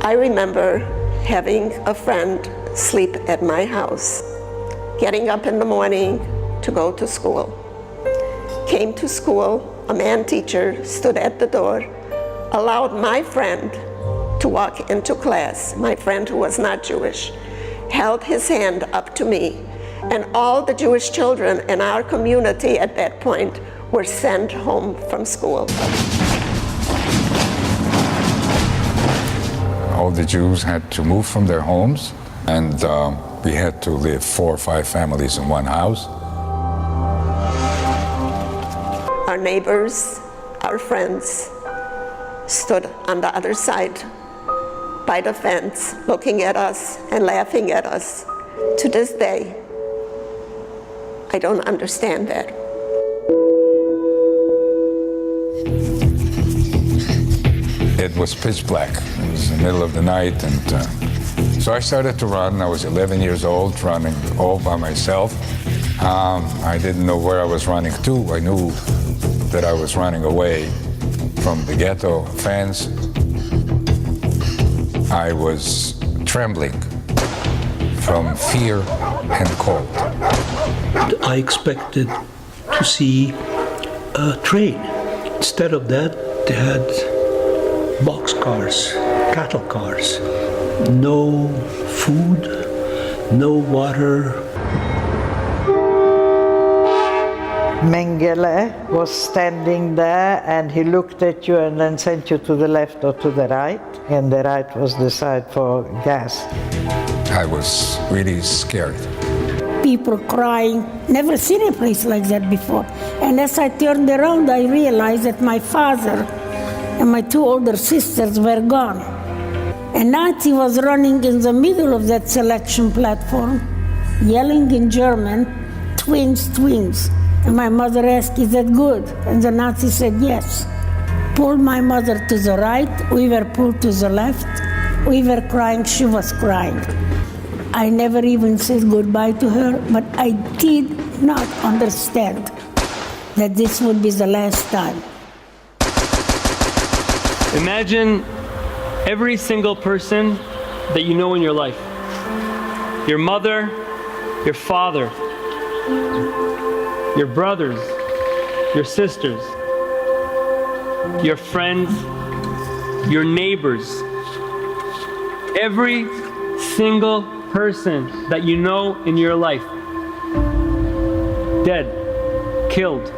I remember having a friend sleep at my house, getting up in the morning to go to school. Came to school, a man teacher stood at the door, allowed my friend to walk into class, my friend who was not Jewish, held his hand up to me, and all the Jewish children in our community at that point were sent home from school. All the Jews had to move from their homes, and we had to live 4 or 5 families in one house. Our neighbors, our friends, stood on the other side by the fence, looking at us and laughing at us. To this day, I don't understand that. It was pitch black. It was the middle of the night, and so I started to run. I was 11 years old, running all by myself. I didn't know where I was running to. I knew that I was running away from the ghetto fence. I was trembling from fear and cold. I expected to see a train. Instead of that, they had boxcars, cattle cars. No food, no water. Mengele was standing there, and he looked at you and then sent you to the left or to the right, and the right was the side for gas. I was really scared. People crying, never seen a place like that before. And as I turned around, I realized that my father and my 2 older sisters were gone. A Nazi was running in the middle of that selection platform, yelling in German, "Twins, twins." And my mother asked, "Is that good?" And the Nazi said, "Yes." Pulled my mother to the right, we were pulled to the left. We were crying, she was crying. I never even said goodbye to her, but I did not understand that this would be the last time. Imagine every single person that you know in your life. Your mother, your father, your brothers, your sisters, your friends, your neighbors. Every single person that you know in your life, dead, killed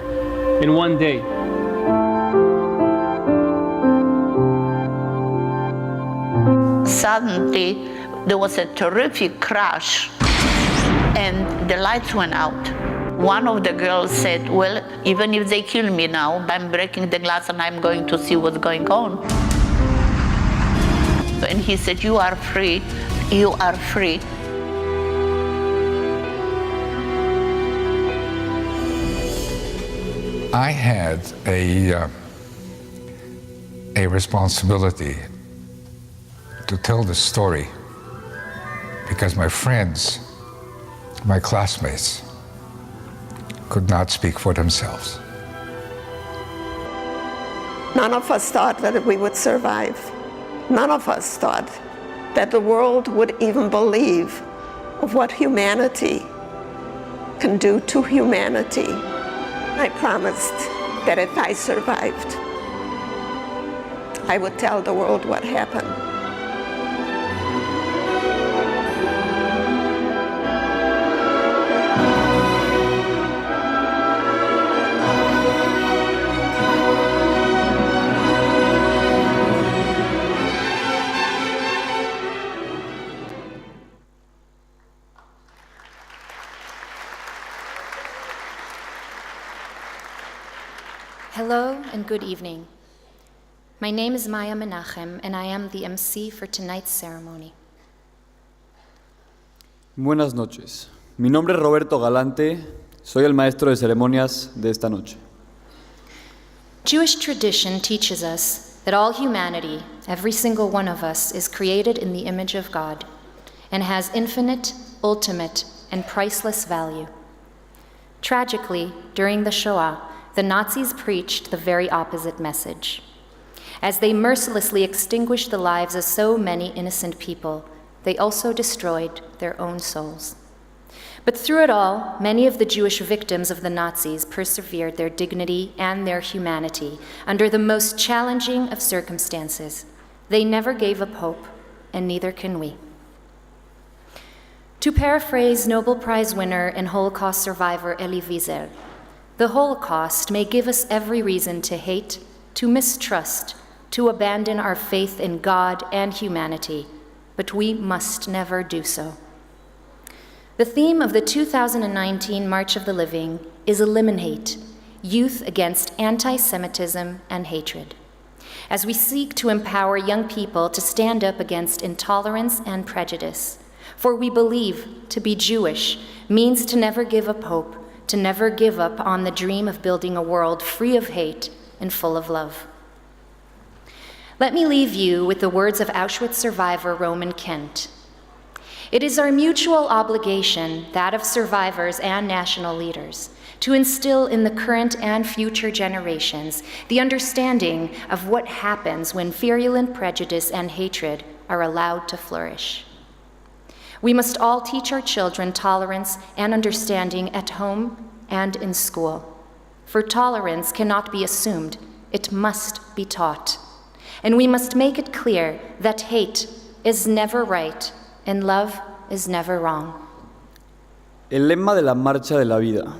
in one day. Suddenly, there was a terrific crash, and the lights went out. One of the girls said, "Well, even if they kill me now, I'm breaking the glass and I'm going to see what's going on." And he said, "You are free, you are free." I had a responsibility to tell the story because my friends, my classmates, could not speak for themselves. None of us thought that we would survive. None of us thought that the world would even believe of what humanity can do to humanity. I promised that if I survived, I would tell the world what happened. Hello and good evening. My name is Maya Menachem, and I am the MC for tonight's ceremony. Buenas noches. Mi nombre es Roberto Galante. Soy el maestro de ceremonias de esta noche. Jewish tradition teaches us that all humanity, every single one of us, is created in the image of God and has infinite, ultimate, and priceless value. Tragically, during the Shoah, the Nazis preached the very opposite message. As they mercilessly extinguished the lives of so many innocent people, they also destroyed their own souls. But through it all, many of the Jewish victims of the Nazis persevered their dignity and their humanity under the most challenging of circumstances. They never gave up hope, and neither can we. To paraphrase Nobel Prize winner and Holocaust survivor Elie Wiesel, the Holocaust may give us every reason to hate, to mistrust, to abandon our faith in God and humanity, but we must never do so. The theme of the 2019 March of the Living is Eliminate, Youth Against Anti-Semitism and Hatred, as we seek to empower young people to stand up against intolerance and prejudice. For we believe to be Jewish means to never give up hope, to never give up on the dream of building a world free of hate and full of love. Let me leave you with the words of Auschwitz survivor Roman Kent. It is our mutual obligation, that of survivors and national leaders, to instill in the current and future generations the understanding of what happens when virulent prejudice and hatred are allowed to flourish. We must all teach our children tolerance and understanding at home and in school. For tolerance cannot be assumed, it must be taught. And we must make it clear that hate is never right and love is never wrong. El lema de la Marcha de la Vida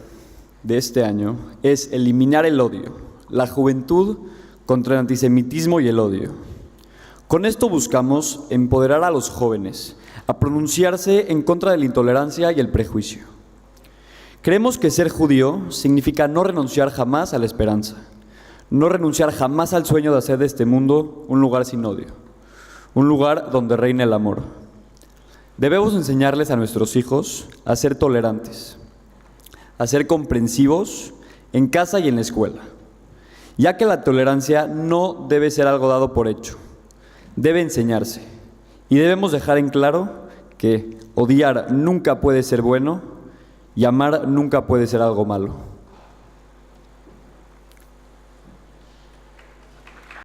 de este año es eliminar el odio, la juventud contra el antisemitismo y el odio. Con esto buscamos empoderar a los jóvenes a pronunciarse en contra de la intolerancia y el prejuicio. Creemos que ser judío significa no renunciar jamás a la esperanza, no renunciar jamás al sueño de hacer de este mundo un lugar sin odio, un lugar donde reine el amor. Debemos enseñarles a nuestros hijos a ser tolerantes, a ser comprensivos en casa y en la escuela, ya que la tolerancia no debe ser algo dado por hecho, debe enseñarse, y debemos dejar en claro que odiar nunca puede ser bueno y amar nunca puede ser algo malo.